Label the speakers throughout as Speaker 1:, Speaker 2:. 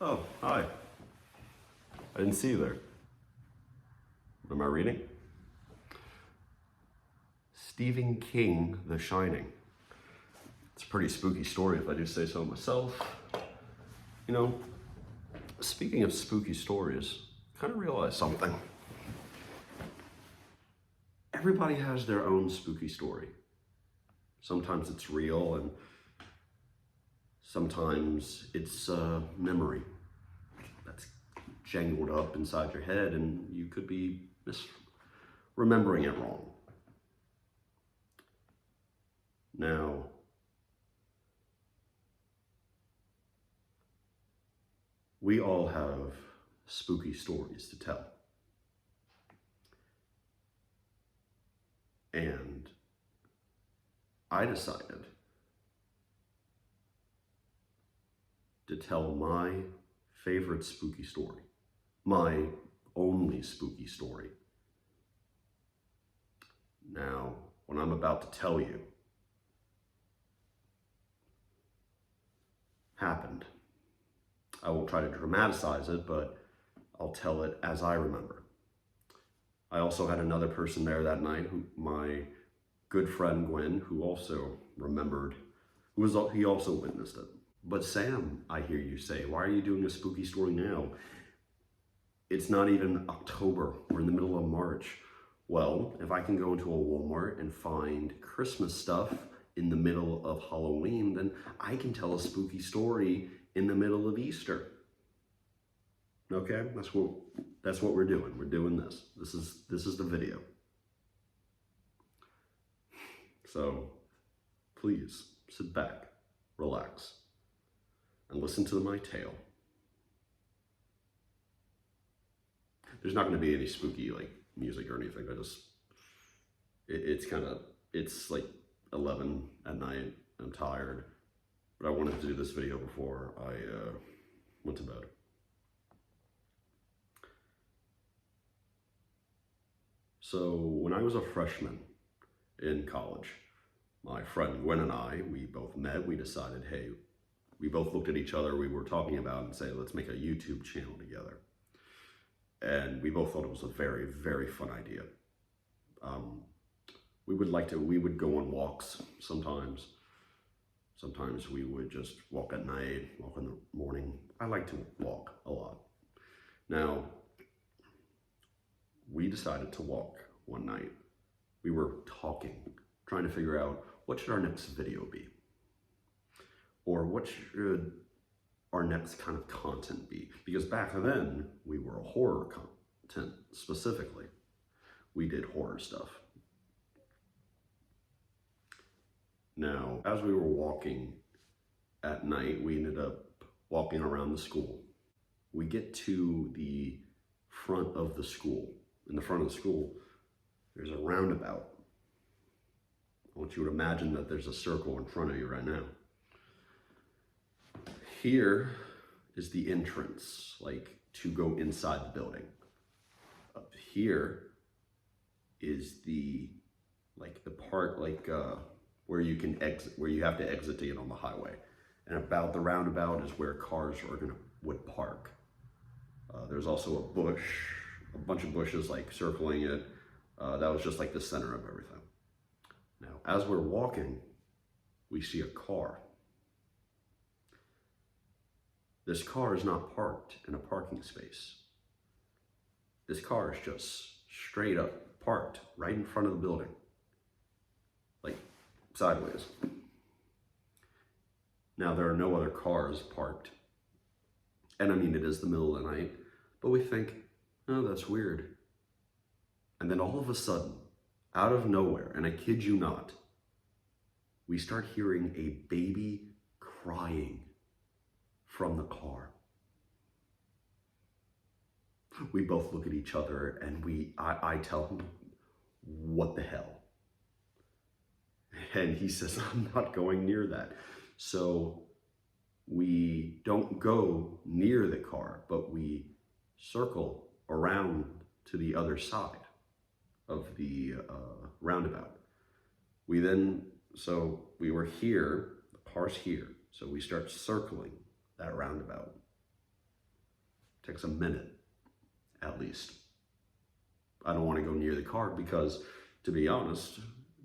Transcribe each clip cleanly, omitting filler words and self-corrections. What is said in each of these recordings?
Speaker 1: Oh, hi. I didn't see you there. Am I reading? Stephen King, The Shining. It's a pretty spooky story if I do say so myself. You know, speaking of spooky stories, I kind of realized something. Everybody has their own spooky story. Sometimes it's real and sometimes it's a memory that's jangled up inside your head and you could be remembering it wrong. Now, we all have spooky stories to tell. And I decided to tell my favorite spooky story, my only spooky story. Now, what I'm about to tell you happened. I won't try to dramatize it, but I'll tell it as I remember. I also had another person there that night, my good friend Gwen, who also remembered, he also witnessed it. But Sam, I hear you say, why are you doing a spooky story now? It's not even October, we're in the middle of March. Well, if I can go into a Walmart and find Christmas stuff in the middle of Halloween, then I can tell a spooky story in the middle of Easter. Okay, that's what we're doing. We're doing this. This is the video. So please sit back, relax, and listen to my tale. There's not going to be any spooky music or anything. It's like 11 at night. I'm tired, but I wanted to do this video before I went to bed. So when I was a freshman in college, my friend Gwen and I, we both met. We decided, hey, we both looked at each other. We were talking about and say, let's make a YouTube channel together. And we both thought it was a very, very fun idea. We would go on walks sometimes. Sometimes we would just walk at night, walk in the morning. I like to walk a lot. Now, we decided to walk one night. We were talking, trying to figure out what should our next video be? Or what should our next kind of content be? Because back then, we were a horror content specifically. We did horror stuff. Now, as we were walking at night, we ended up walking around the school. We get to the front of the school. In the front of the school, there's a roundabout. I want you to imagine that there's a circle in front of you right now. Here is the entrance, to go inside the building. Up here is the part where you can exit, where you have to exit to get on the highway. And about the roundabout is where cars would park. There's also a bunch of bushes circling it. That was just the center of everything. Now, as we're walking, we see a car. This car is not parked in a parking space. This car is just straight up parked right in front of the building, sideways. Now, there are no other cars parked. And I mean, it is the middle of the night, but we think, oh, that's weird. And then all of a sudden, out of nowhere, and I kid you not, we start hearing a baby crying from the car. We both look at each other and I tell him, what the hell? And he says, I'm not going near that. So we don't go near the car, but we circle around to the other side of the roundabout. So we were here, the car's here, so we start circling that roundabout. Takes a minute, at least. I don't want to go near the car because, to be honest,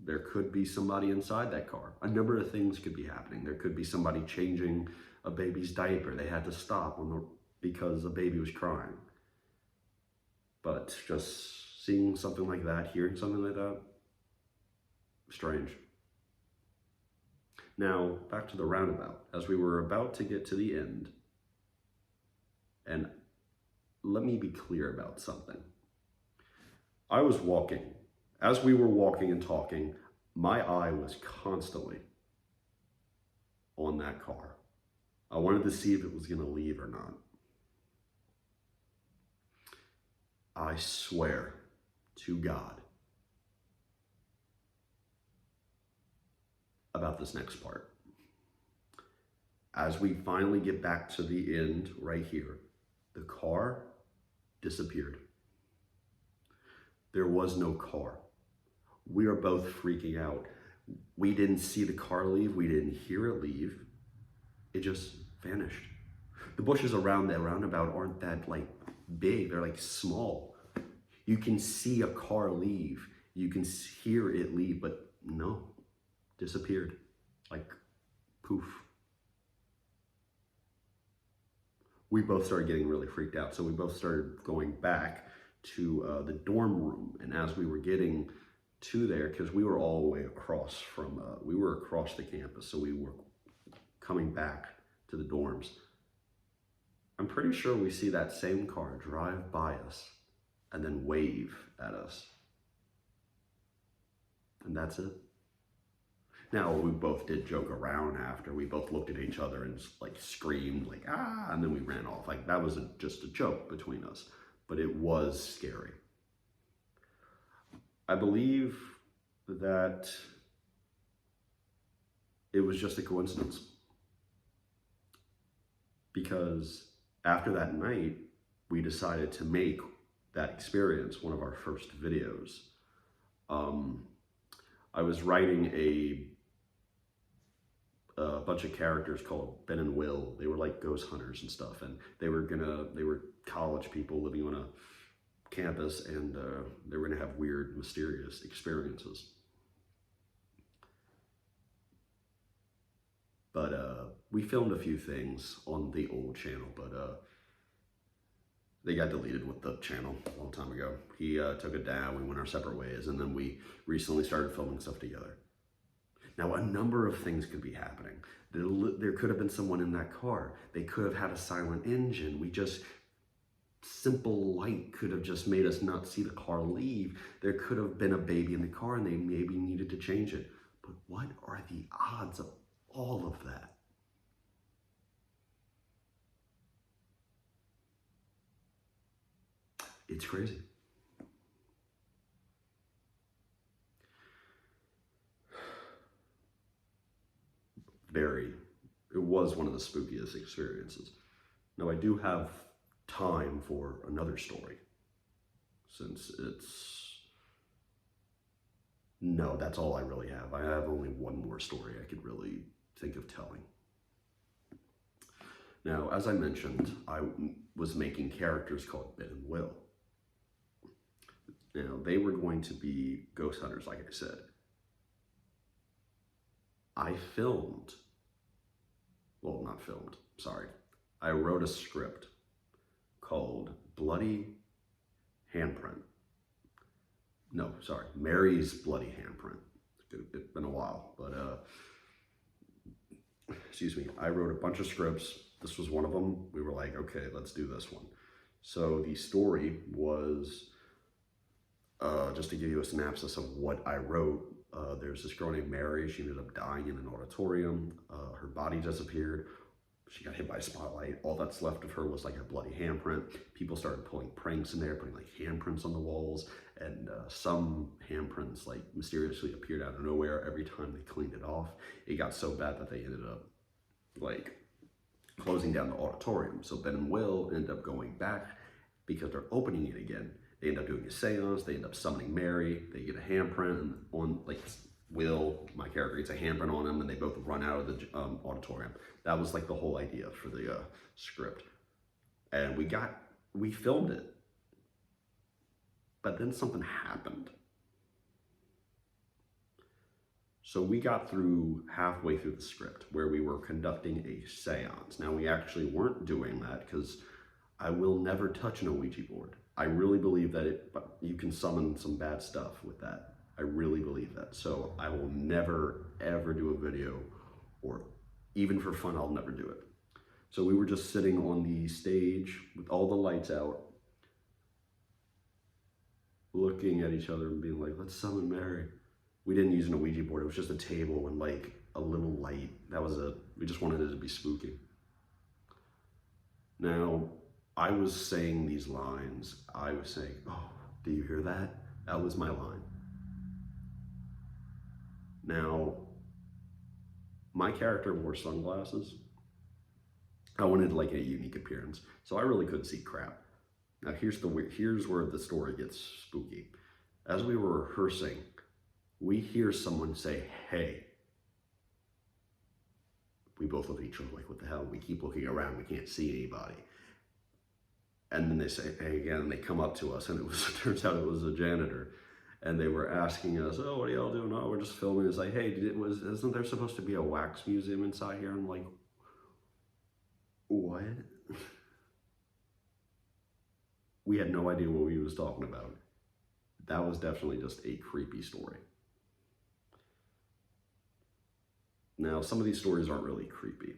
Speaker 1: there could be somebody inside that car. A number of things could be happening. There could be somebody changing a baby's diaper. They had to stop because a baby was crying. But just seeing something like that, hearing something like that, strange. Now, back to the roundabout. As we were about to get to the end, and let me be clear about something. I was walking. As we were walking and talking, my eye was constantly on that car. I wanted to see if it was going to leave or not. I swear to God about this next part. As we finally get back to the end right here, the car disappeared. There was no car. We are both freaking out. We didn't see the car leave. We didn't hear it leave. It just vanished. The bushes around that roundabout aren't that big. They're small. You can see a car leave. You can hear it leave, but no, disappeared. Poof. We both started getting really freaked out. So we both started going back to the dorm room. And as we were getting to there, because we were all the way across from, we were across the campus. So we were coming back to the dorms. I'm pretty sure we see that same car drive by us and then wave at us. And that's it. Now, we both did joke around after. We both looked at each other and screamed, ah, and then we ran off. That was just a joke between us, but it was scary. I believe that it was just a coincidence, because after that night, we decided to make that experience one of our first videos. I was writing a bunch of characters called Ben and Will. They were ghost hunters and stuff, and they were college people living on a campus, and they were gonna have weird, mysterious experiences. But we filmed a few things on the old channel, but they got deleted with the channel a long time ago. He took it down, we went our separate ways, and then we recently started filming stuff together. Now, a number of things could be happening. There could have been someone in that car. They could have had a silent engine. Simple light could have just made us not see the car leave. There could have been a baby in the car and they maybe needed to change it. But what are the odds of all of that? It's crazy. It was one of the spookiest experiences. Now, I do have time for another story, since no, that's all I really have. I have only one more story I could really think of telling. Now, as I mentioned, I was making characters called Ben and Will. Now, they were going to be ghost hunters, like I said. I wrote a script called Bloody Handprint. No, sorry, Mary's Bloody Handprint. It's been a while, but excuse me, I wrote a bunch of scripts. This was one of them. We were like, okay, let's do this one. So the story was, just to give you a synopsis of what I wrote, there's this girl named Mary. She ended up dying in an auditorium. Her body disappeared. She got hit by a spotlight. All that's left of her was a bloody handprint. People started pulling pranks in there, putting handprints on the walls, and some handprints mysteriously appeared out of nowhere every time they cleaned it off. It got so bad that they ended up closing down the auditorium. So Ben and Will end up going back because they're opening it again. They end up doing a seance. They end up summoning Mary. They get a handprint, and on Will, my character, gets a handprint on him, and they both run out of the auditorium. That was the whole idea for the script. And we got we filmed it, but then something happened. So we got through halfway through the script where we were conducting a seance. Now, we actually weren't doing that because I will never touch an Ouija board. I really believe that you can summon some bad stuff with that. I really believe that. So I will never, ever do a video, or even for fun, I'll never do it. So we were just sitting on the stage with all the lights out, looking at each other and being like, let's summon Mary. We didn't use an Ouija board. It was just a table and like a little light. We just wanted it to be spooky. Now, I was saying these lines. I was saying, oh, do you hear that? That was my line. Now, my character wore sunglasses. I wanted like a unique appearance, so I really couldn't see crap. Now here's where the story gets spooky. As we were rehearsing, we hear someone say, hey. We both look at each other like, what the hell? We keep looking around, we can't see anybody. And then they say, hey again, and they come up to us, and it turns out it was a janitor. And they were asking us, oh, what are y'all doing? Oh, we're just filming. It's like, hey, isn't there supposed to be a wax museum inside here? I'm like, what? We had no idea what he was talking about. That was definitely just a creepy story. Now, some of these stories aren't really creepy.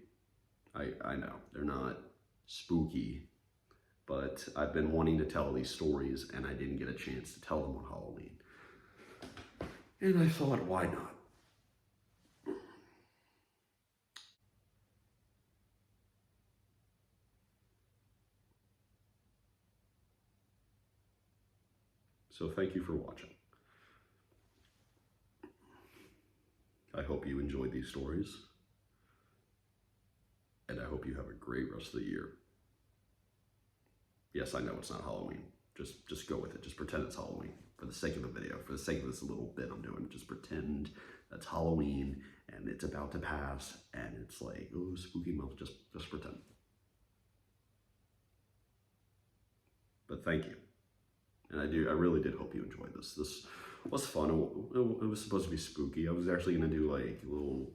Speaker 1: I know, they're not spooky, but I've been wanting to tell these stories and I didn't get a chance to tell them on Halloween. And I thought, why not? So thank you for watching. I hope you enjoyed these stories. And I hope you have a great rest of the year. Yes, I know it's not Halloween. Just go with it. Just pretend it's Halloween. For the sake of the video, for the sake of this little bit I'm doing, just pretend that's Halloween and it's about to pass and it's like, oh, spooky month, just pretend. But thank you. And I really did hope you enjoyed this. This was fun. It was supposed to be spooky. I was actually gonna do like little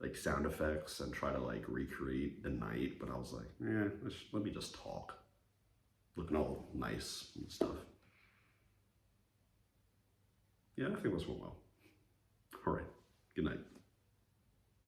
Speaker 1: like sound effects and try to like recreate the night, but I was like, let me just talk. Looking all nice and stuff. Yeah, I think this went well. All right, good night.